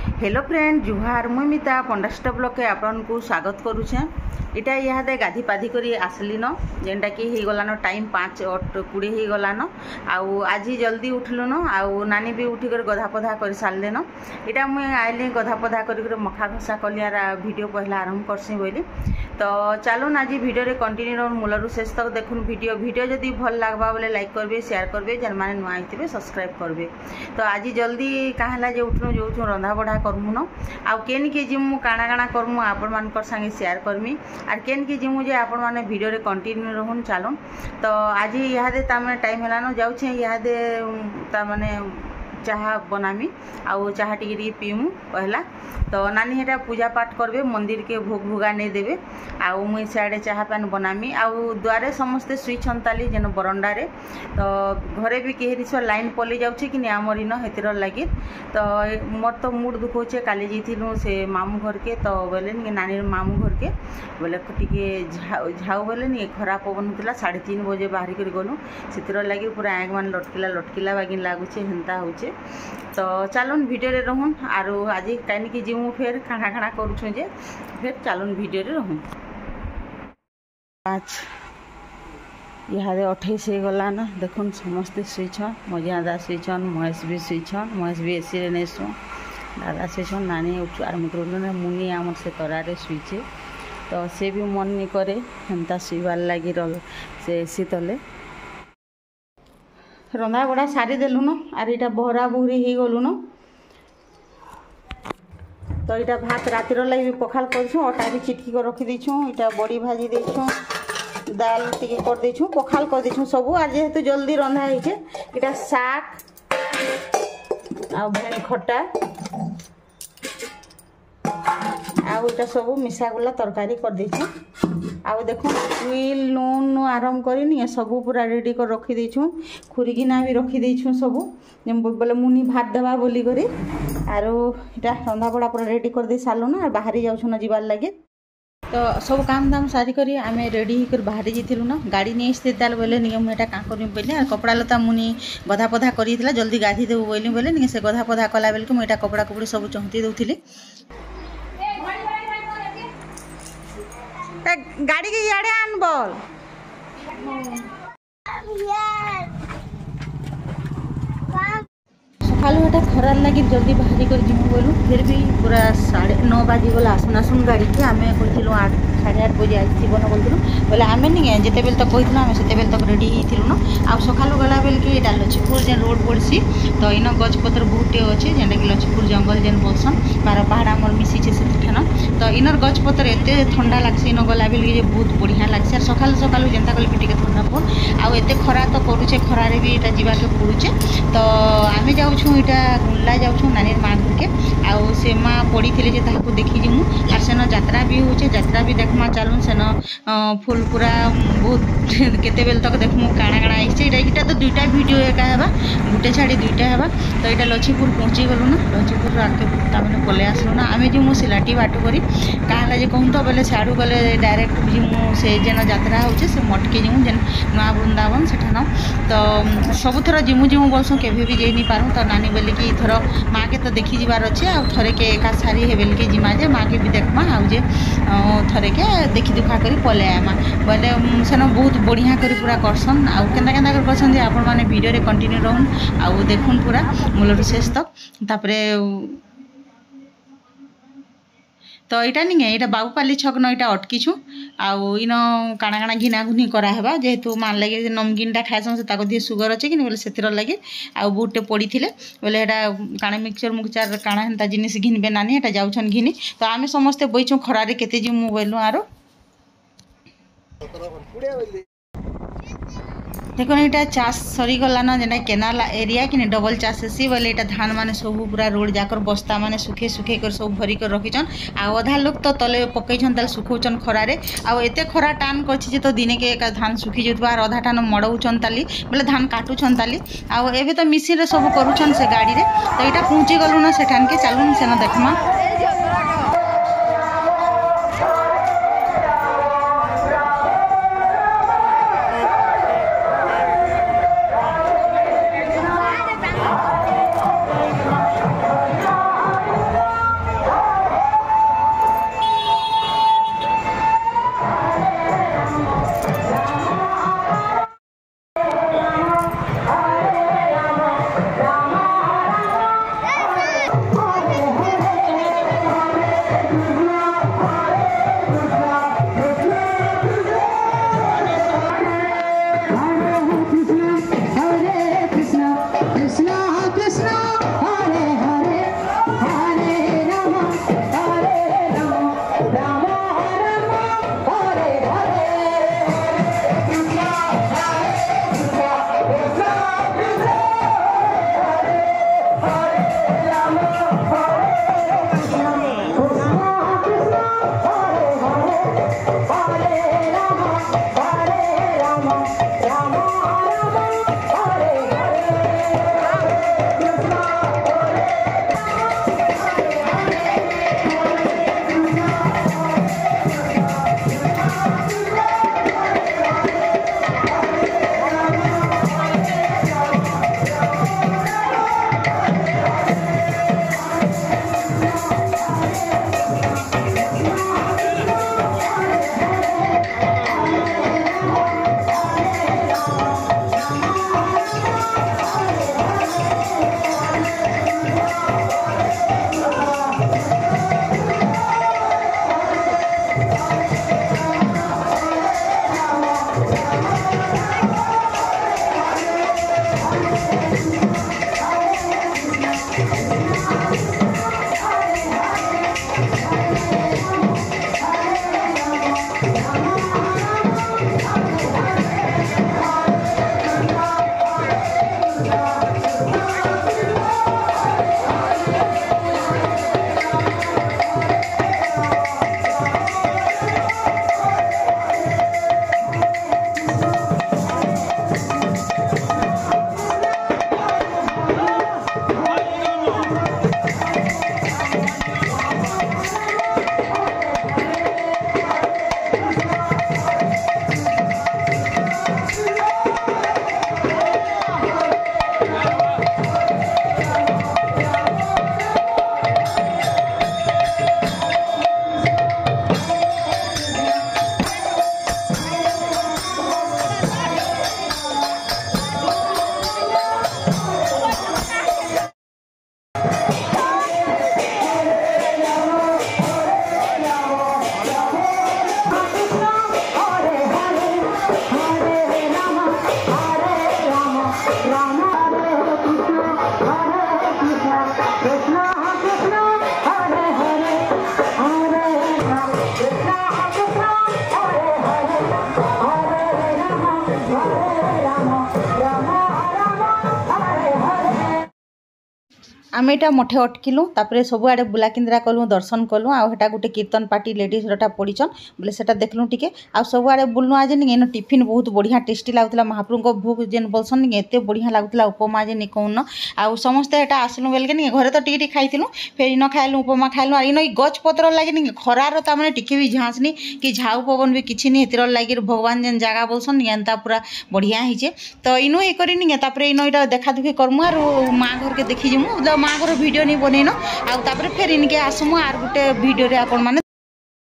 Hello friend जुहार मुई मिता पंडास्ट block के आपन को स्वागत करुचे। इटा इहादे गाधी पाधी करी आसलिन जेनटा कि हो गलान टाइम 5:20 हो गलान आउ आज जल्दी उठलुन आउ नानी भी उठिकर गधा पधा कर सारलेन। इटा मुई आइली गधा पधा कर मखा घसा कलियार वीडियो पहला आरंभ करसी बोली। तो चलून आज वीडियो रे कंटिन्यू मूलरू शेष तक देखुन वीडियो जदि भल लगवा बोले लाइक करबे शेयर करबे जन माने नुआ आइथिबे सब्सक्राइब करबे। तो आज जल्दी कहला जे उठनु जो रंधा बढ़ा करमु न आउ केन के जिमु काना काना करमु आपण मानकर संगे शेयर करमी आर केन के जिमु जे आपण माने वीडियो रे कंटिन्यू रहन चलून। तो आज इहादे तामे टाइम हेलानो जाउछे इहादे ता माने चाहा बनामी आउ चाहा टिके पीमु पहला। तो नानी हेटा पूजा पाठ करबे मंदिर के भोग भोगा नहीं देवे आउ मुई सियाड़े चाहा पान बनामी आउ द्वारे समस्ते सुई छंताली जेन बरंडा रे। तो घरे भी केहरी सो लाइन पलि जाउछे कि आमरी न हेतिर लागि। तो मोर तो मूड दुख होचे काली जीथिलु से मामू घर के तो बोले नि नानी मामू घर के बोले टिके झाऊ बोले नि खराब पवन होतिला 3:30 बजे बाहरी कर गलु सेतिर लागि पूरा आंख मान लटकिला बागिन लागुछे हेंता होचे। तो चलून वीडियो रे रहून आरो आज कानी की जीमु फेर खाना खाना करूछु जे फेर चलून वीडियो रे रहून। आज इहादे 28 हो गला ना देखुन समस्ते सुईछन मजियादा सुईछन महेश भी सुईछन महेश भी एसी रे नेसु दादा सुईछन नानी आर मित्र मुनि आमर से तरारे सुईचे। तो से भी मन नहीं करे हेंता सुईबार लागी से एसी तले रंधा बड़ा सारी देलु न आर इटा बहरा बुहरी ही गलु न। तो इटा भात रातिर लगी पखाल करछू अटा भी चिटकी कर रखी देछू इटा बड़ी भाजी देछू दाल टिके कर देछू पखाल कर देछू सब आज जेहेतु जल्दी रंधा होइछे इटा साग आ भेंड खट्टा आ इटा सब मिसा गुला तरकारी कर देछू। आउ देखो ट्विल नून आरंभ करी सब पूरा रेडी कर रखी देछू खुरीगिना भी रखी देछू सब बोले मुनि भात देवा बोली करी आरो इटा रंधा बड़ा पूरा रेडी कर दे सारलो ना बाहरी जाउछु ना जीवार लागे। तो सब काम दाम सारी करी आमे रेडी होकर बाहरी जाइथिलु ना गाड़ी नहीं आसते ताल बोले नियम एटा का करमी बोले आर कपड़ा लता मुनि गधा पधा करिथिला जल्दी गाधी देबो बोली बोले नि से गधा पधा कला बेल को मेटा कपड़ा कपड़ी सब चहती दउथिली। गाड़ी के याडे आन बोल सकालू एटा खरार लगी जल्दी बाहरी कर जिमु बोलू फिर भी पूरा 9:30 बाजी गला आसुन गाड़ी के आमे कहिथिलु 8:30 बजे आइथिबो न बोलथिलु बोले आमे नि जेते बेल तक कहिथिलु आमे सेते बेल तक रेडी हिथिलु न। आ सकालू गला बेल के एटा लछीपुर जे रोड पड़सी तो इन गछ पत्र बहुते अछि जेंडा कि लछीपुर जंगल जेन बोलसन 12 पहाड़ हमर मिसी छे सेठन। तो इनर गछ पत्र एते ठंडा लागसी न गला बेल के बहुत बढ़िया लागसी आर सकालू जेंता कल टिके ठंडा पड़ आ एते खरा तो करूचे खरारे भी एटा जीवा के पड़ुचे। तो आमे जाउछु इटा गुल्ला जाउछु नानी माँ घर के आउ से माँ पड़ी थे जे ताकू देखी जिमु आर सेन यात्रा भी होचे यात्रा भी देखमा चलून सेन फुल पूरा बहुत केते बेल तक देखमु काଣା काଣା आइछे इटा तो दुईटा वीडियो एका हेबा गुटे छाड़ी दुईटा हेबा। तो इटा लछीपुर पहुँची गलु ना लछीपुर आके तामने पले आसलु ना आमे जिमु सिलाटी बाटो करी काहला जे कहूँ तो बोले सियाड़ू गले डायरेक्ट जिमु से जेन यात्रा होचे से मटके जिमु जेन नुआ वृंदावन सेठान। तो सबुथर जिमु बोलसु केभी भी जेनी पारू तो नानी बोले कि थर माँ के तो देखी जीवार अच्छे आ थरे के एका सारी हे बेल के जिमा जे माँ के भी देखमा आउ जे थरे के देखी दुखा करी पले आमा बोले सेन बहुत बढ़िया करी पूरा करसन आउ केंदा केंदा कर करसन जे आपण माने वीडियो रे कंटिन्यू रहन आउ देखुन पूरा मूलर शेष तक। तापरे तो इटा नहीं है इटा बाबूपाली छक न इटा अटकीछु आउ इन काଣା काଣା घिना घुनी करा हेबा जेहेतु मान लगे नमकीन टा खाइसन से ताको दिए सुगर अच्छे कि बोले सेतिर लगे आउ बहुते पड़ी थिले बोले एटा काଣା मिक्सचर मुक्सचर काଣା हेंता जिनिस घिनबे नानी एटा जाउछन घिनी। तो आमे समस्ते बइछु खरारे केते जी मोबाइल आरो देखो इटा चाष सरीगला ना जेना केनाल एरिया कि डबल चाष हेसी बोले इटा धान माने सब पूरा रोड जाकर बस्ता माने सुखे सुखे कर सब भरी कर रखिछन आ अधा लोग तो तले पकईछन तले सुखौछन खरारे आ एते खरा टान करछि जे तो दिने के एक धान सुखी जतबा और अधा टान मड़ौछन ताली बोले धान काटुछन ताली आ एबे तो मिसिन रे सब करूछन से गाड़ी रे। तो इटा पहुंची गलु ना सेठान के चलुन सेना देखमा। आम यहाँ मठे अटकिलु तापर सबुआड़े बुला किंद्रा कलु दर्शन कलु आटा गोटे कीर्तन पार्टी लेडीजटा पड़ीछन बोले से देखलु टिके आ सबुआड़े बुलनु आज निके टिफिन बहुत बढ़िया टेस्टी लगुला महाप्रभु भोग जेन बोलसन निके एत बढ़िया लगुला उपमा जे निकौन आउ समस्ते एटा आसलु बेलके निके घरे तो टिके खाइलु फिर इन खाइलु उपमा खाइलु और इन गच पत्र लगे निके खरार ताने टिके भी झाँसनी कि झाऊ पवन भी किछि नि हेतिर लगे भगवान जेन जगह बोलसन निके एंता पूरा बढ़िया हिचे तो इनो हे करी निके तापर इन इटा देखा दुखी करमु आर माँ घर के देखी जमु माँ घर वीडियो नहीं बनईन आउ फिर इनके आसमु आर गोटे वीडियो रे आपण माने